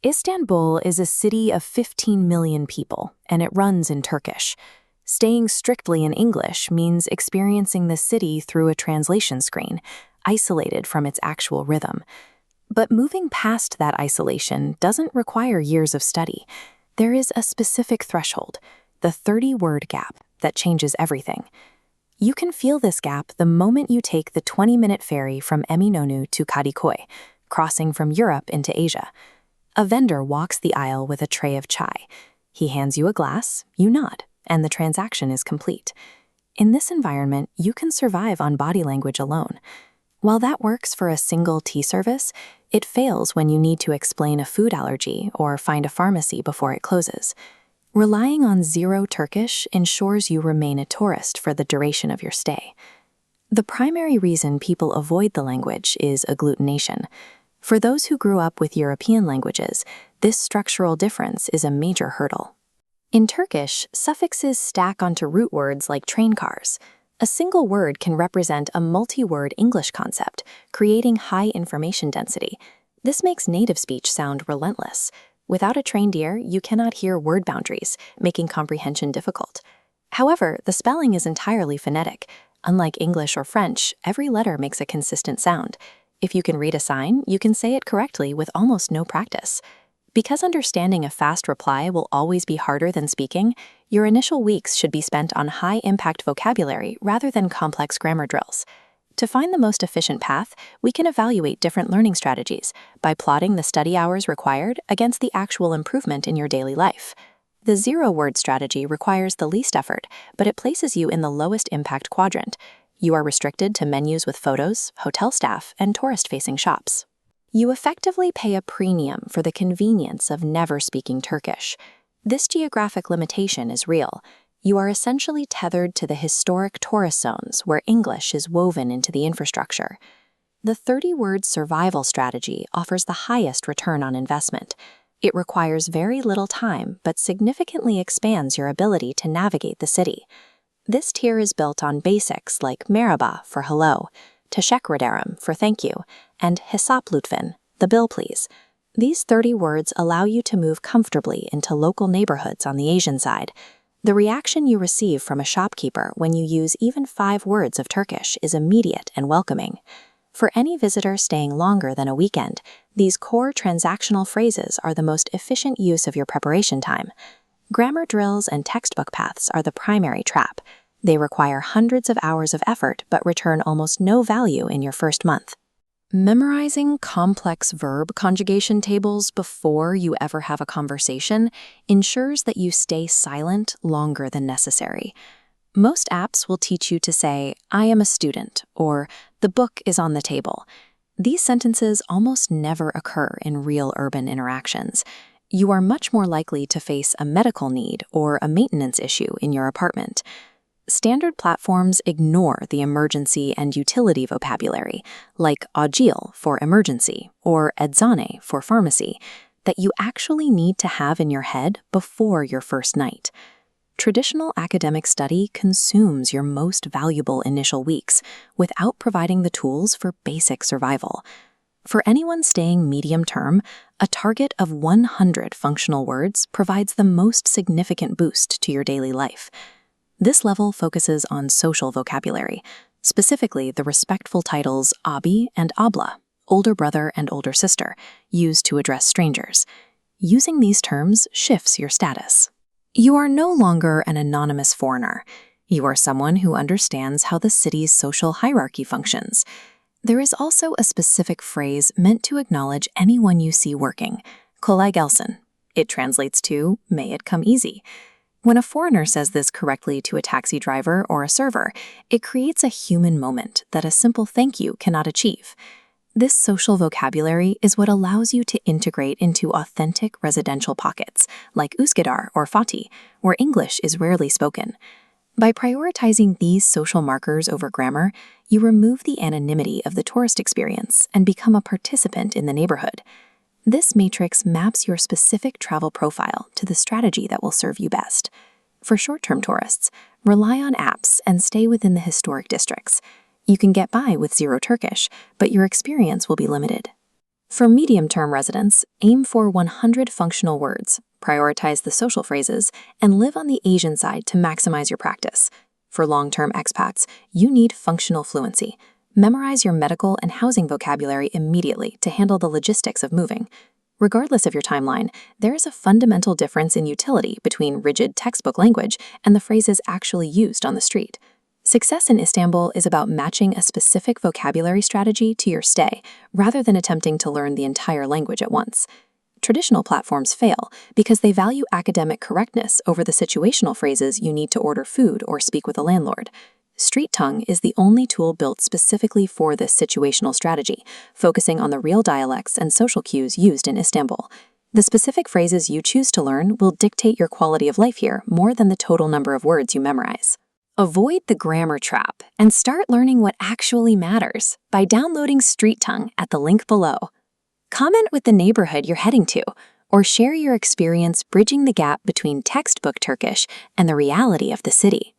Istanbul is a city of 15 million people, and it runs in Turkish. Staying strictly in English means experiencing the city through a translation screen, isolated from its actual rhythm. But moving past that isolation doesn't require years of study. There is a specific threshold, the 30-word gap, that changes everything. You can feel this gap the moment you take the 20-minute ferry from Eminönü to Kadıköy, crossing from Europe into Asia. A vendor walks the aisle with a tray of chai. He hands you a glass, you nod, and the transaction is complete. In this environment, you can survive on body language alone. While that works for a single tea service, it fails when you need to explain a food allergy or find a pharmacy before it closes. Relying on zero Turkish ensures you remain a tourist for the duration of your stay. The primary reason people avoid the language is agglutination. For those who grew up with European languages, this structural difference is a major hurdle. In Turkish, suffixes stack onto root words like train cars. A single word can represent a multi-word English concept, creating high information density. This makes native speech sound relentless. Without a trained ear, you cannot hear word boundaries, making comprehension difficult. However, the spelling is entirely phonetic. Unlike English or French, every letter makes a consistent sound. If you can read a sign, you can say it correctly with almost no practice. Because understanding a fast reply will always be harder than speaking, your initial weeks should be spent on high-impact vocabulary rather than complex grammar drills. To find the most efficient path, we can evaluate different learning strategies by plotting the study hours required against the actual improvement in your daily life. The zero-word strategy requires the least effort, but it places you in the lowest impact quadrant. You are restricted to menus with photos, hotel staff, and tourist-facing shops. You effectively pay a premium for the convenience of never speaking Turkish. This geographic limitation is real. You are essentially tethered to the historic tourist zones where English is woven into the infrastructure. The 30-word survival strategy offers the highest return on investment. It requires very little time, but significantly expands your ability to navigate the city. This tier is built on basics like merhaba for hello, teşekkür ederim for thank you, and hesap lütfen, the bill please. These 30 words allow you to move comfortably into local neighborhoods on the Asian side. The reaction you receive from a shopkeeper when you use even 5 words of Turkish is immediate and welcoming. For any visitor staying longer than a weekend, these core transactional phrases are the most efficient use of your preparation time. Grammar drills and textbook paths are the primary trap. They require hundreds of hours of effort but return almost no value in your first month. Memorizing complex verb conjugation tables before you ever have a conversation ensures that you stay silent longer than necessary. Most apps will teach you to say, "I am a student," or "the book is on the table." These sentences almost never occur in real urban interactions. You are much more likely to face a medical need or a maintenance issue in your apartment. Standard platforms ignore the emergency and utility vocabulary, like acil for emergency or eczane for pharmacy, that you actually need to have in your head before your first night. Traditional academic study consumes your most valuable initial weeks without providing the tools for basic survival. For anyone staying medium-term, a target of 100 functional words provides the most significant boost to your daily life. This level focuses on social vocabulary, specifically the respectful titles abi and abla, older brother and older sister, used to address strangers. Using these terms shifts your status. You are no longer an anonymous foreigner. You are someone who understands how the city's social hierarchy functions. There is also a specific phrase meant to acknowledge anyone you see working, kolay gelsin. It translates to, "may it come easy." When a foreigner says this correctly to a taxi driver or a server, it creates a human moment that a simple thank you cannot achieve. This social vocabulary is what allows you to integrate into authentic residential pockets, like Üsküdar or Fatih, where English is rarely spoken. By prioritizing these social markers over grammar, you remove the anonymity of the tourist experience and become a participant in the neighborhood. This matrix maps your specific travel profile to the strategy that will serve you best. For short-term tourists, rely on apps and stay within the historic districts. You can get by with zero Turkish, but your experience will be limited. For medium-term residents, aim for 100 functional words, prioritize the social phrases, and live on the Asian side to maximize your practice. For long-term expats, you need functional fluency. Memorize your medical and housing vocabulary immediately to handle the logistics of moving. Regardless of your timeline, there is a fundamental difference in utility between rigid textbook language and the phrases actually used on the street. Success in Istanbul is about matching a specific vocabulary strategy to your stay, rather than attempting to learn the entire language at once. Traditional platforms fail because they value academic correctness over the situational phrases you need to order food or speak with a landlord. Street Tongue is the only tool built specifically for this situational strategy, focusing on the real dialects and social cues used in Istanbul. The specific phrases you choose to learn will dictate your quality of life here more than the total number of words you memorize. Avoid the grammar trap and start learning what actually matters by downloading Street Tongue at the link below. Comment with the neighborhood you're heading to, or share your experience bridging the gap between textbook Turkish and the reality of the city.